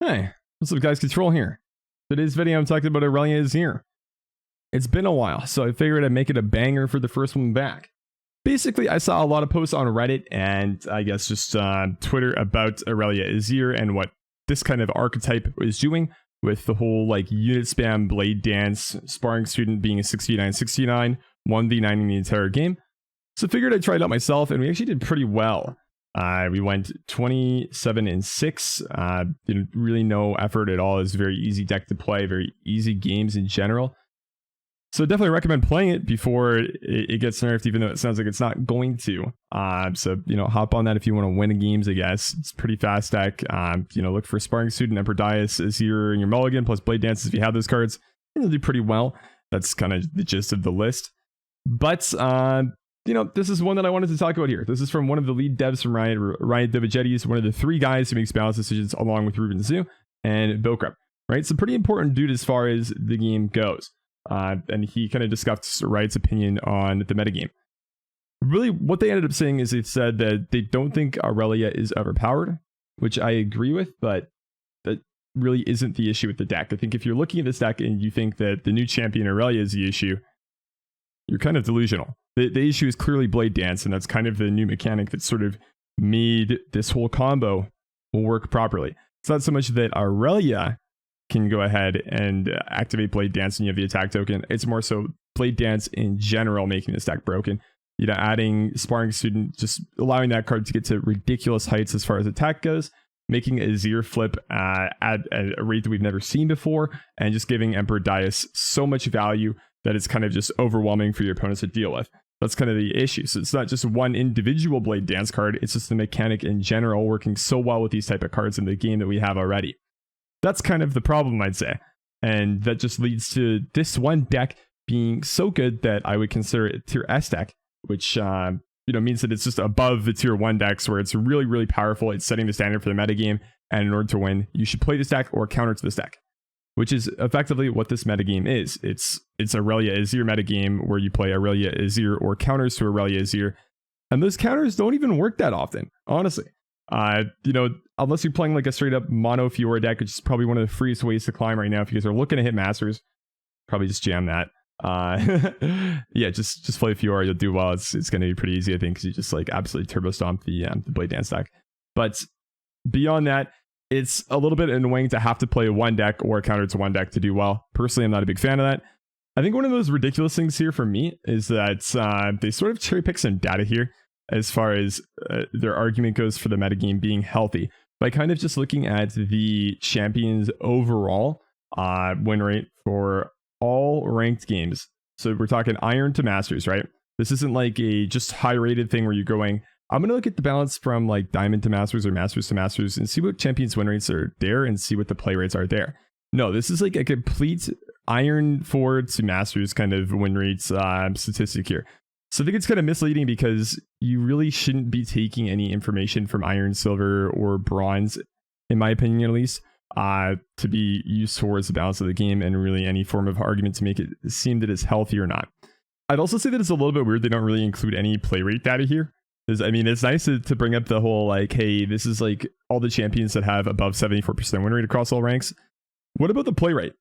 Hey, what's up guys, Control here. Today's video I'm talking about Aurelia Azir. It's been a while, so I figured I'd make it a banger for the first one back. Basically, I saw a lot of posts on Reddit and I guess just Twitter about Aurelia Azir and what this kind of archetype is doing with the whole like unit spam blade dance, sparring student being a 6v9, 1v9 in the entire game. So I figured I'd try it out myself and we actually did pretty well. We went 27-6. Didn't really no effort at all. It's a very easy deck to play, very easy games in general. So definitely recommend playing it before it gets nerfed, even though it sounds like it's not going to. So, hop on that if you want to win games, I guess. It's pretty fast deck. Look for Sparring Student, Emperor Dais Azir in your mulligan, plus Blade Dances if you have those cards. You'll do pretty well. That's kind of the gist of the list. But, this is one that I wanted to talk about here. This is from one of the lead devs from Riot Dovagetti, one of the three guys who makes balance decisions along with Ruben Zoo and Bilkrep, right? So pretty important dude as far as the game goes. And he kind of discussed Riot's opinion on the metagame. Really, what they ended up saying is they said that they don't think Aurelia is overpowered, which I agree with, but that really isn't the issue with the deck. I think if you're looking at this deck and you think that the new champion Aurelia is the issue, you're kind of delusional. The issue is clearly Blade Dance, and that's kind of the new mechanic that sort of made this whole combo will work properly. It's not so much that Aurelia can go ahead and activate Blade Dance and you have the attack token. It's more so Blade Dance in general making this deck broken. Adding Sparring Student, just allowing that card to get to ridiculous heights as far as attack goes, making Azir flip at a rate that we've never seen before, and just giving Emperor Dais so much value that it's kind of just overwhelming for your opponents to deal with. That's kind of the issue. So it's not just one individual Blade Dance card, it's just the mechanic in general working so well with these type of cards in the game that we have already. That's kind of the problem, I'd say. And that just leads to this one deck being so good that I would consider it a tier S deck, which means that it's just above the tier 1 decks where it's really, really powerful. It's setting the standard for the metagame, and in order to win, you should play this deck or counter to this deck, which is effectively what this metagame is. It's Aurelia Azir metagame where you play Aurelia Azir or counters to Aurelia Azir, and those counters don't even work that often, honestly. Unless you're playing like a straight up mono Fiora deck, which is probably one of the freest ways to climb right now. If you guys are looking to hit Masters, probably just jam that. Yeah, just play Fiora, you'll do well. It's going to be pretty easy, I think, because you just like absolutely turbo stomp the Blade Dance deck. But beyond that, it's a little bit annoying to have to play one deck or counter to one deck to do well. Personally, I'm not a big fan of that. I think one of those ridiculous things here for me is that they sort of cherry pick some data here as far as their argument goes for the metagame being healthy by kind of just looking at the champions overall win rate for all ranked games. So we're talking Iron to Masters, right? This isn't like a just high rated thing where you're going, I'm going to look at the balance from like Diamond to Masters or Masters to Masters and see what champions win rates are there and see what the play rates are there. No, this is like a complete Iron forward to Masters kind of win rates statistic here. So I think it's kind of misleading because you really shouldn't be taking any information from Iron, Silver, or Bronze, in my opinion at least, to be used towards the balance of the game and really any form of argument to make it seem that it's healthy or not. I'd also say that it's a little bit weird they don't really include any play rate data here. It's nice to bring up the whole like, hey, this is like all the champions that have above 74% win rate across all ranks. What about the play rate?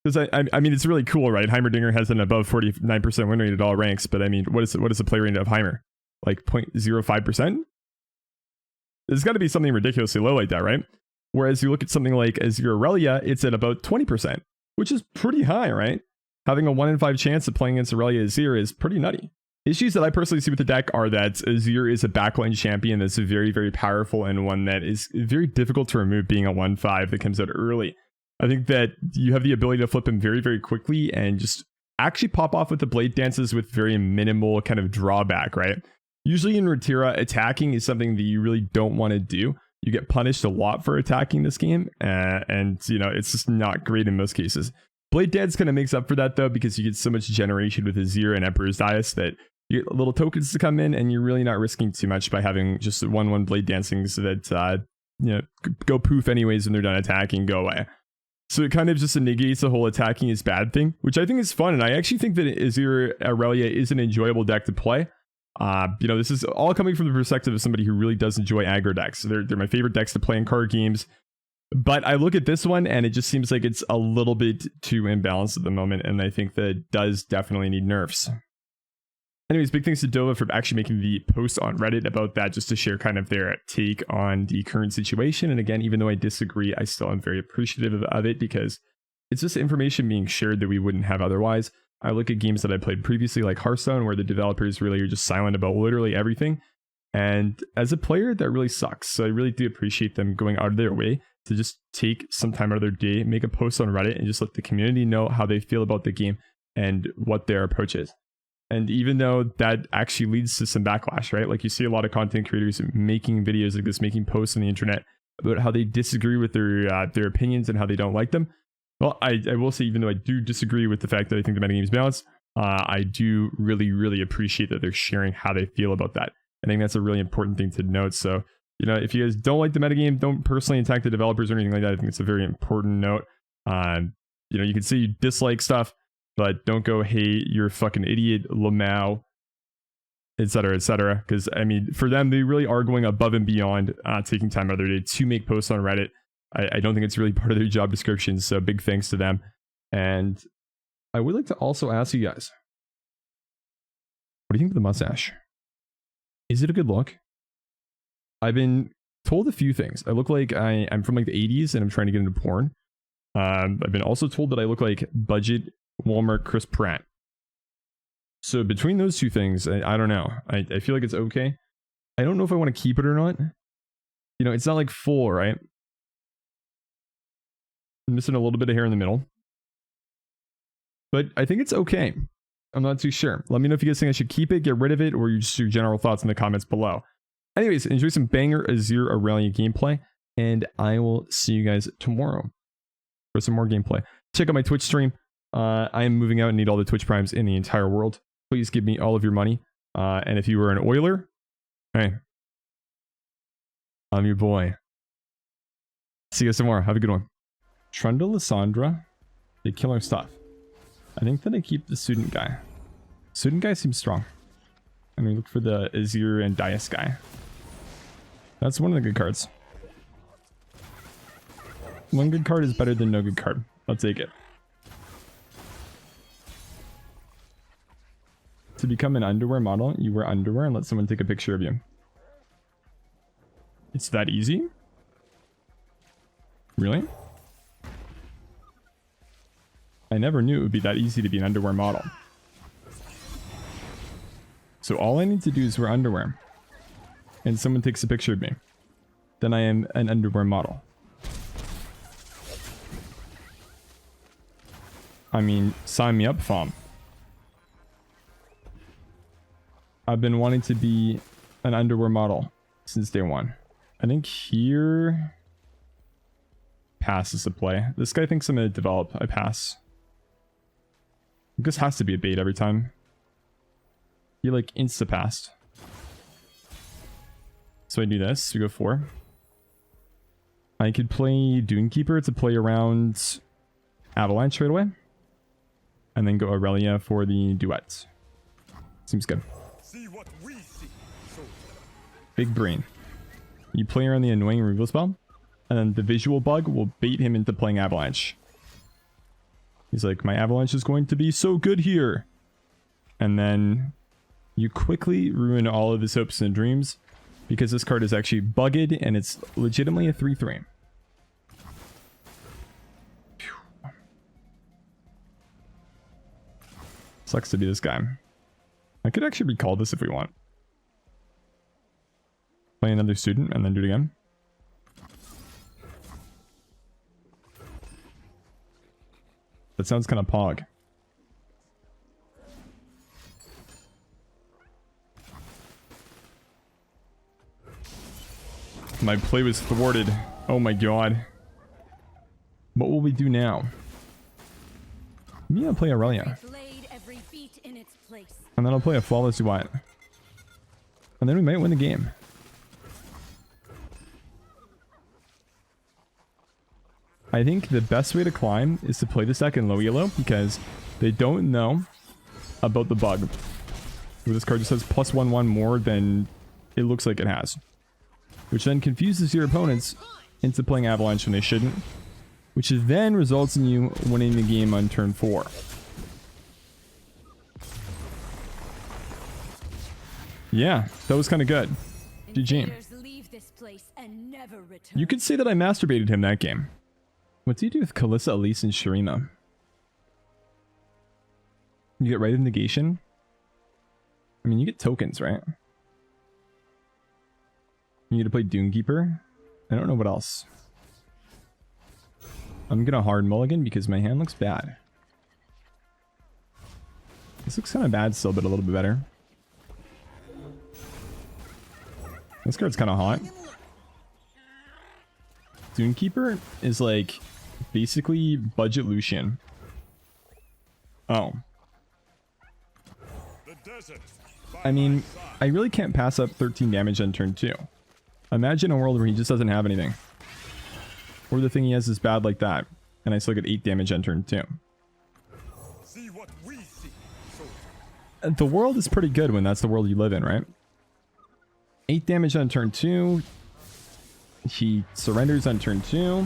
Because I mean, it's really cool, right? Heimerdinger has an above 49% win rate at all ranks, but I mean, what is the play rate of Heimer? Like 0.05%? There's got to be something ridiculously low like that, right? Whereas you look at something like Azir Aurelia, it's at about 20%, which is pretty high, right? Having a 1 in 5 chance of playing against Aurelia Azir is pretty nutty. Issues that I personally see with the deck are that Azir is a backline champion that's very, very powerful and one that is very difficult to remove being a 1-5 that comes out early. I think that you have the ability to flip him very, very quickly and just actually pop off with the Blade Dances with very minimal kind of drawback, right? Usually in Rotira, attacking is something that you really don't want to do. You get punished a lot for attacking this game, and it's just not great in most cases. Blade Dance kind of makes up for that though, because you get so much generation with Azir and Emperor's Dais that you get little tokens to come in, and you're really not risking too much by having just 1/1 Blade Dancing so that go poof anyways when they're done attacking, go away. So it kind of just negates the whole attacking is bad thing, which I think is fun. And I actually think that Azir Aurelia is an enjoyable deck to play. This is all coming from the perspective of somebody who really does enjoy aggro decks. They're my favorite decks to play in card games. But I look at this one and it just seems like it's a little bit too imbalanced at the moment, and I think that it does definitely need nerfs. Anyways, big thanks to Dova for actually making the post on Reddit about that, just to share kind of their take on the current situation. And again, even though I disagree, I still am very appreciative of it, because it's just information being shared that we wouldn't have otherwise. I look at games that I played previously, like Hearthstone, where the developers really are just silent about literally everything. And as a player, that really sucks. So I really do appreciate them going out of their way to just take some time out of their day, make a post on Reddit, and just let the community know how they feel about the game and what their approach is. And even though that actually leads to some backlash, right? Like, you see a lot of content creators making videos like this, making posts on the internet about how they disagree with their opinions and how they don't like them. Well, I will say, even though I do disagree with the fact that I think the metagame is balanced, I do really, really appreciate that they're sharing how they feel about that. I think that's a really important thing to note. So, you know, if you guys don't like the metagame, don't personally attack the developers or anything like that. I think it's a very important note. You know, you can say you dislike stuff, but don't go, hey, you're a fucking idiot, Lamau, etc., etc. Because, I mean, for them, they really are going above and beyond, taking time out of their day to make posts on Reddit. I don't think it's really part of their job description, so big thanks to them. And I would like to also ask you guys, what do you think of the mustache? Is it a good look? I've been told a few things. I look like I'm from like the 80s and I'm trying to get into porn. I've been also told that I look like budget Walmart Chris Pratt. So between those two things, I don't know. I feel like it's okay. I don't know if I want to keep it or not. You know, it's not like full, right? I'm missing a little bit of hair in the middle. But I think it's okay. I'm not too sure. Let me know if you guys think I should keep it, get rid of it, or just your general thoughts in the comments below. Anyways, enjoy some banger Azir Aurelia gameplay, and I will see you guys tomorrow for some more gameplay. Check out my Twitch stream. I am moving out and need all the Twitch primes in the entire world. Please give me all of your money. And if you were an Oiler, hey, I'm your boy. See you guys tomorrow. Have a good one. Trundle, Lissandra, they kill our stuff. I think that I keep the student guy. Student guy seems strong. And we look for the Azir and Dias guy. That's one of the good cards. One good card is better than no good card. I'll take it. To become an underwear model, you wear underwear and let someone take a picture of you. It's that easy? Really? I never knew it would be that easy to be an underwear model. So all I need to do is wear underwear. And someone takes a picture of me. Then I am an underwear model. I mean, sign me up, fam. I've been wanting to be an underwear model since day one. I think here... Pass is the play. This guy thinks I'm going to develop. I pass. This has to be a bait every time. He like insta-passed. So I do this. We go 4. I could play Dunekeeper to play around Avalanche right away. And then go Aurelia for the duet. Seems good. See what we see. Big brain. You play around the annoying removal spell. And then the visual bug will bait him into playing Avalanche. He's like, my Avalanche is going to be so good here. And then you quickly ruin all of his hopes and dreams. Because this card is actually bugged and it's legitimately a 3/3. Sucks to be this guy. I could actually recall this if we want. Play another student and then do it again. That sounds kind of pog. My play was thwarted. Oh my god. What will we do now? I'm gonna play Aurelia. And then I'll play a Flawless Duet. And then we might win the game. I think the best way to climb is to play this deck in low yellow because they don't know about the bug. This card just has +1/1 more than it looks like it has. Which then confuses your opponents into playing Avalanche when they shouldn't, which then results in you winning the game on turn 4. Yeah, that was kind of good. GG. You could say that I masturbated him that game. What do you do with Kalista, Elise, and Shurima? You get Rite of Negation? I mean, you get tokens, right? You get to play Doomkeeper. I don't know what else. I'm gonna hard mulligan because my hand looks bad. This looks kind of bad still, but a little bit better. This card's kind of hot. Doomkeeper is like basically budget Lucian. Oh. I mean, I really can't pass up 13 damage on turn 2. Imagine a world where he just doesn't have anything. Or the thing he has is bad like that, and I still get 8 damage on turn 2. The world is pretty good when that's the world you live in, right? 8 damage on turn 2. He surrenders on turn 2.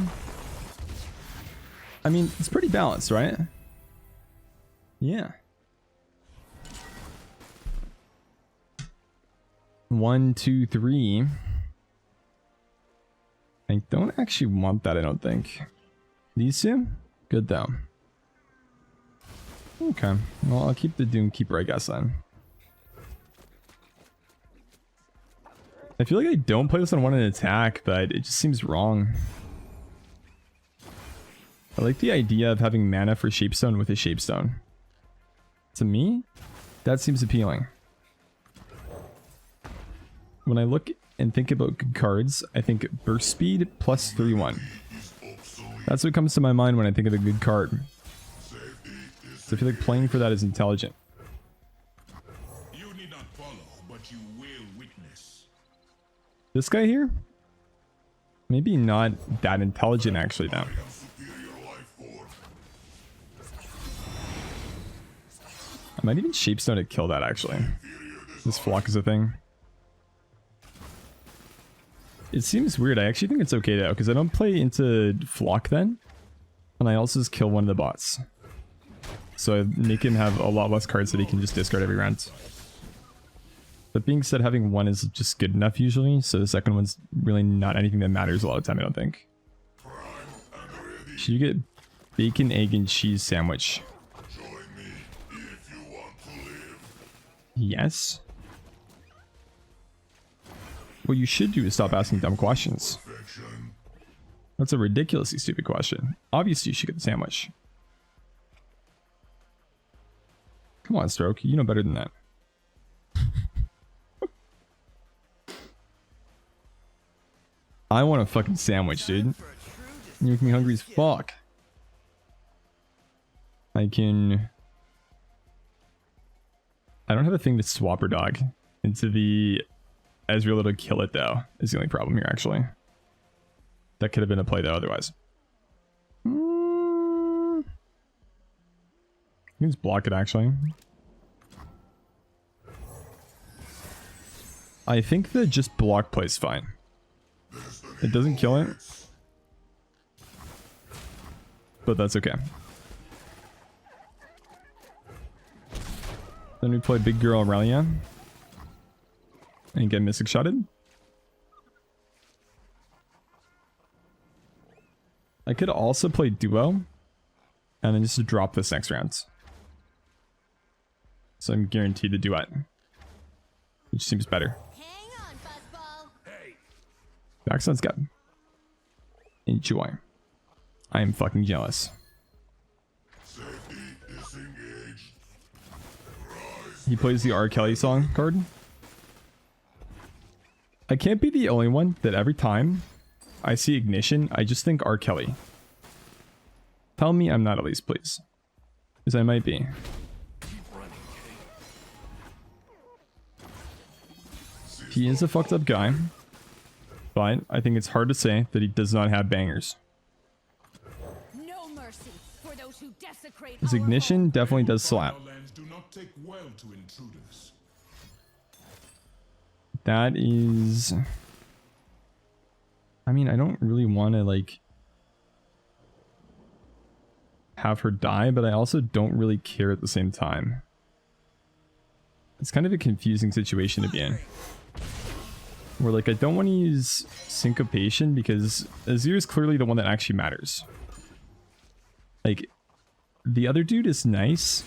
I mean, it's pretty balanced, right? Yeah. 1, 2, 3. I don't actually want that, I don't think. These two? Good though. Okay. Well, I'll keep the Doomkeeper, I guess, then. I feel like I don't play this on 1 in attack, but it just seems wrong. I like the idea of having mana for Shapestone with a Shapestone. To me, that seems appealing. When I look and think about good cards, I think burst speed plus 3/1. That's what comes to my mind when I think of a good card. So I feel like playing for that is intelligent. You need not follow, but you will witness. This guy here? Maybe not that intelligent actually though. I might even Shapestone to kill that actually. This flock is a thing. It seems weird. I actually think it's okay though, because I don't play into flock then. And I also just kill one of the bots. So I make him have a lot less cards that he can just discard every round. That being said, having one is just good enough usually, so the second one's really not anything that matters a lot of the time, I don't think. Should you get bacon, egg, and cheese sandwich? Yes. What you should do is stop asking dumb questions. That's a ridiculously stupid question. Obviously you should get the sandwich. Come on, Stroke. You know better than that. I want a fucking sandwich, dude. You make me hungry as fuck. I don't have a thing to swap her dog into the Ezreal to kill it though, is the only problem here actually. That could have been a play though otherwise. You can just block it actually. I think the just block play is fine. It doesn't kill it. But that's okay. Then we play Big Girl Aurelia. And get Mystic Shotted. I could also play Duo. And then just drop this next round. So I'm guaranteed the duet. Which seems better. Hang on, Fuzzball. Hey, Backsound's good. Enjoy. I am fucking jealous. He plays the R. Kelly song card. I can't be the only one that every time I see Ignition, I just think R. Kelly. Tell me I'm not at least, please. Because I might be. He is a fucked up guy. But I think it's hard to say that he does not have bangers. No mercy for those who desecrate His our Ignition home. definitely does slap. our lands do not take well to intruders. That is... I mean, I don't really want to like have her die, but I also don't really care at the same time. It's kind of a confusing situation to be in. Where like I don't want to use syncopation because Azir is clearly the one that actually matters. Like the other dude is nice.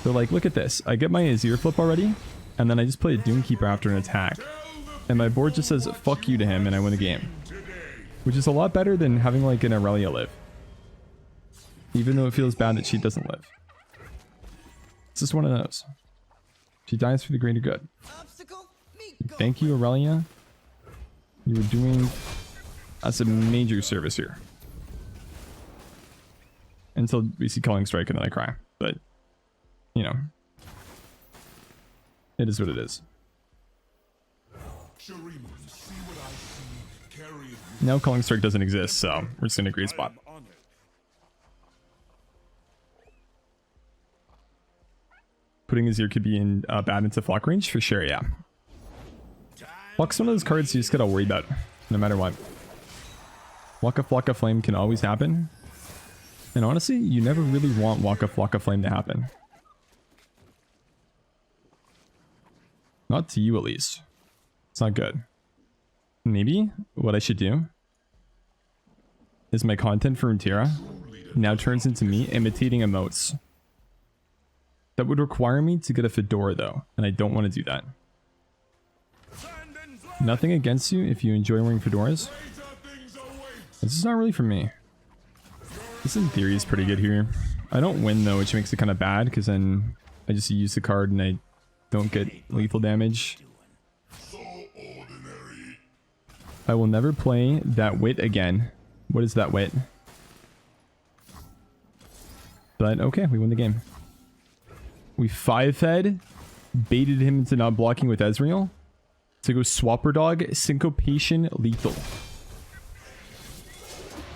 They're like, look at this. I get my Azir flip already, and then I just play a Doomkeeper after an attack. And my board just says fuck you to him and I win the game. Which is a lot better than having like an Aurelia live. Even though it feels bad that she doesn't live. It's just one of those. She dies for the greater good. Thank you, Aurelia. You were doing us a major service here. Until we see Culling Strike and then I cry. But, you know. It is what it is. Now Culling Strike doesn't exist, so we're just in a great spot. Putting Azir could be in bad into Flock range for sure, yeah. Flock's one of those cards you just gotta worry about, no matter what. Waka Flame can always happen. And honestly, you never really want Waka Flame to happen. Not to you, at least. It's not good. Maybe what I should do is my content for Runeterra now turns into me imitating emotes. That would require me to get a fedora though, and I don't want to do that. Nothing against you if you enjoy wearing fedoras. This is not really for me. This in theory is pretty good here. I don't win though, which makes it kind of bad because then I just use the card and I don't get lethal damage. I will never play that wit again. What is that wit? But okay, we win the game. We 5-fed, baited him into not blocking with Ezreal to go Swapper Dog, Syncopation, Lethal.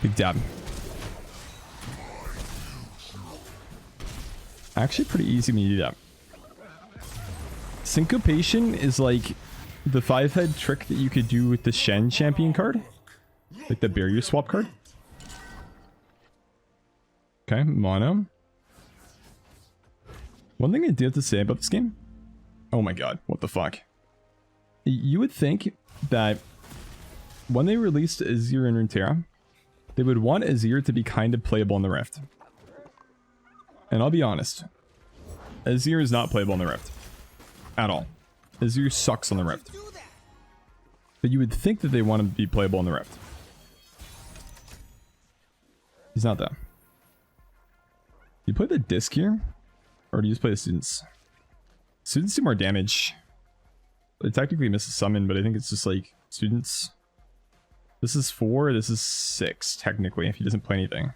Big dab. Actually pretty easy when you do that. Syncopation is like the 5-head trick that you could do with the Shen champion card. Like the barrier swap card. Okay, mono. One thing I do have to say about this game. Oh my god, what the fuck. You would think that when they released Azir and Runeterra, they would want Azir to be kind of playable in the Rift. And I'll be honest. Azir is not playable in the Rift. At all. Azir sucks on the Rift. But you would think that they want him to be playable in the Rift. He's not though. You play the disc here? Or do you just play the students? Students do more damage. They technically miss a summon, but I think it's just like students. This is 4, this is 6, technically, if he doesn't play anything.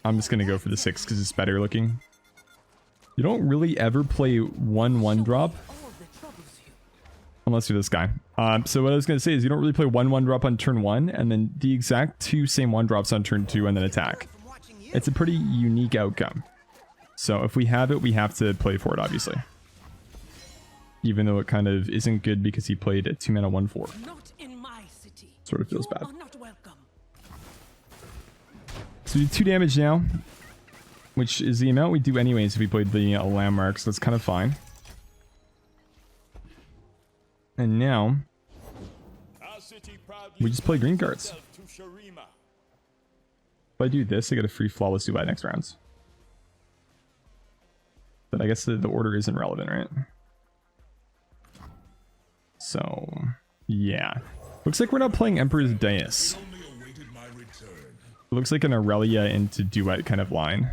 I'm just gonna go for the 6 because it's better looking. You don't really ever play 1/1 drop. Unless you're this guy. So what I was gonna say is you don't really play 1/1 drop on turn 1, and then the exact 2 same 1 drops on turn 2 and then attack. It's a pretty unique outcome. So if we have it, we have to play for it, obviously. Even though it kind of isn't good because he played a 2-mana 1/4. Sort of feels bad. So we do 2 damage now, which is the amount we do anyways if we played the landmark, so that's kind of fine. And now, we just play green cards. If I do this, I get a free Flawless Duet next round. But I guess the order isn't relevant, right? So, yeah. Looks like we're not playing Emperor's Deus. It looks like an Aurelia into Duet kind of line.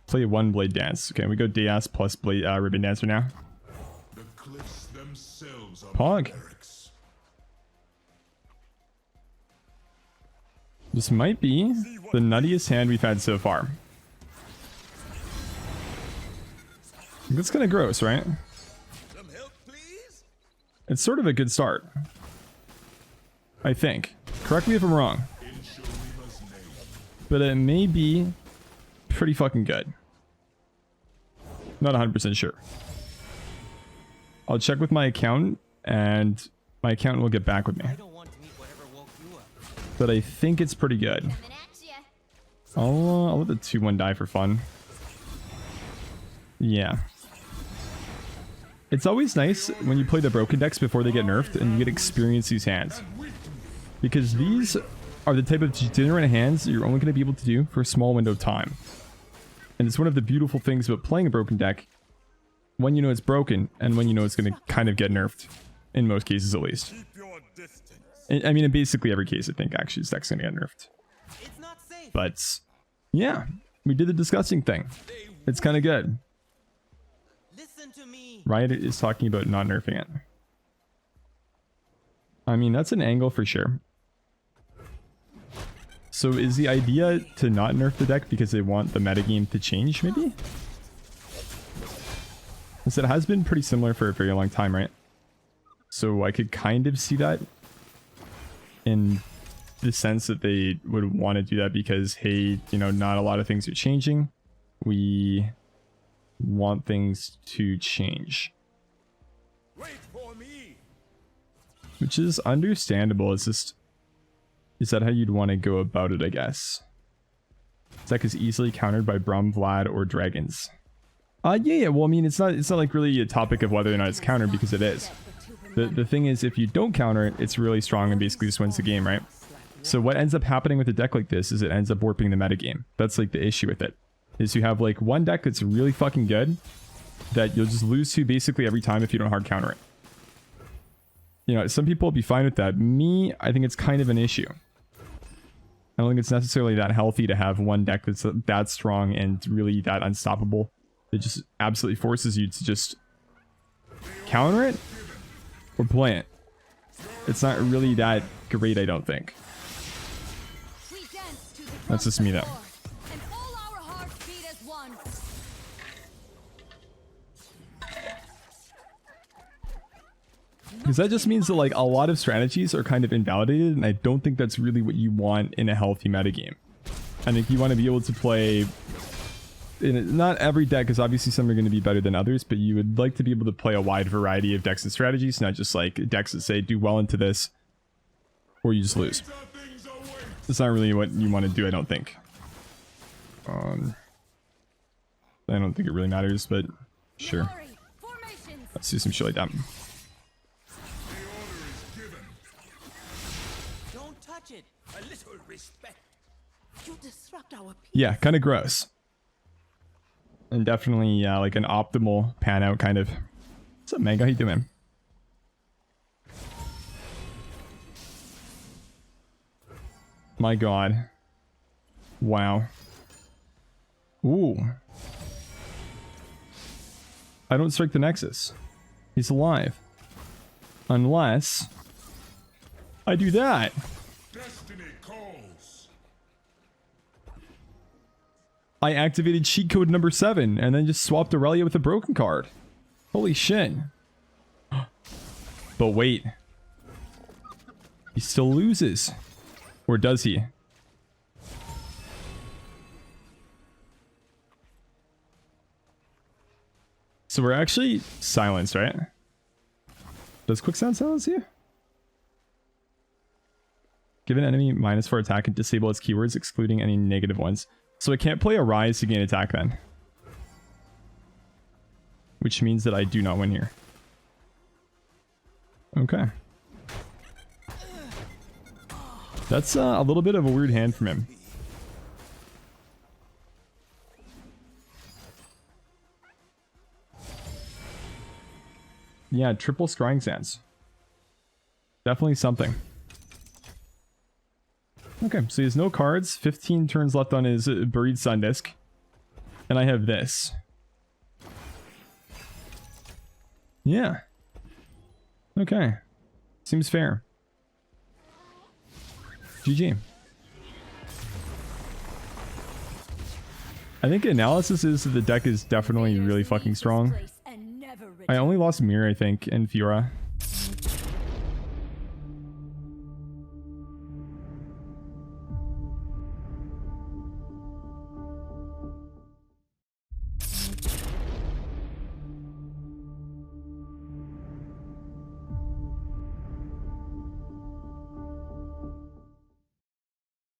Play 1 Blade Dance. Okay, we go Deus plus Blade, Ribbon Dancer now. Pog. This might be the nuttiest hand we've had so far. That's kind of gross, right? It's sort of a good start. I think. Correct me if I'm wrong. But it may be pretty fucking good. Not 100% sure. I'll check with my accountant, and my accountant will get back with me. I don't want to meet whatever woke you up. But I think it's pretty good. Coming at ya. I'll let the 2/1 die for fun. Yeah. It's always nice when you play the broken decks before they get nerfed and you get to experience these hands. Because these are the type of degenerate hands you're only going to be able to do for a small window of time. And it's one of the beautiful things about playing a broken deck when you know it's broken and when you know it's going to kind of get nerfed. In most cases, at least. Keep your distance. I mean, in basically every case, I think actually this deck's going to get nerfed. It's not safe. But yeah, we did the disgusting thing. It's kind of good. Listen to me. Riot is talking about not nerfing it. I mean, that's an angle for sure. So is the idea to not nerf the deck because they want the metagame to change, maybe? Because it has been pretty similar for a very long time, right? So I could kind of see that in the sense that they would want to do that because, hey, you know, not a lot of things are changing. We want things to change. Wait for me. Which is understandable. It's just, is that how you'd want to go about it, I guess? This deck is easily countered by Braum, Vlad, or dragons. Yeah, well, I mean, it's not like really a topic of whether or not it's countered because it is. The thing is, if you don't counter it, it's really strong and basically just wins the game, right? So what ends up happening with a deck like this is it ends up warping the metagame. That's like the issue with it. Is you have like one deck that's really fucking good that you'll just lose to basically every time if you don't hard counter it. You know, some people will be fine with that. Me, I think it's kind of an issue. I don't think it's necessarily that healthy to have one deck that's that strong and really that unstoppable. It just absolutely forces you to just counter it or play it. It's not really that great, I don't think. We dance to the That's just me, though. drum of war, and all our hearts beat as one. Because that just means that like a lot of strategies are kind of invalidated, and I don't think that's really what you want in a healthy metagame. I think you want to be able to play not every deck, because obviously some are going to be better than others, but you would like to be able to play a wide variety of decks and strategies, not just like decks that say do well into this or you just lose. That's not really what you want to do, I don't think. I don't think it really matters, but sure. Glory, formations. Let's do some shit like that. Don't touch it. A little respect. You disrupt our peace. Yeah, kind of gross. And definitely like an optimal pan out kind of. What's up, Mango? How you doing? My god. Wow. Ooh. I don't strike the Nexus. He's alive. Unless I do that. Destiny calls. I activated cheat code number 7 and then just swapped Aurelia with a broken card. Holy shit. But wait. He still loses. Or does he? So we're actually silenced, right? Does Quicksand silence you? Give an enemy -4 attack and disable its keywords, excluding any negative ones. So I can't play a Rise to gain attack then. Which means that I do not win here. Okay. That's a little bit of a weird hand from him. Yeah, triple Scrying Sands. Definitely something. Okay, so he has no cards, 15 turns left on his Buried Sun Disc. And I have this. Yeah. Okay. Seems fair. GG. I think analysis is that the deck is definitely really fucking strong. I only lost Mirror, I think, and Fiora.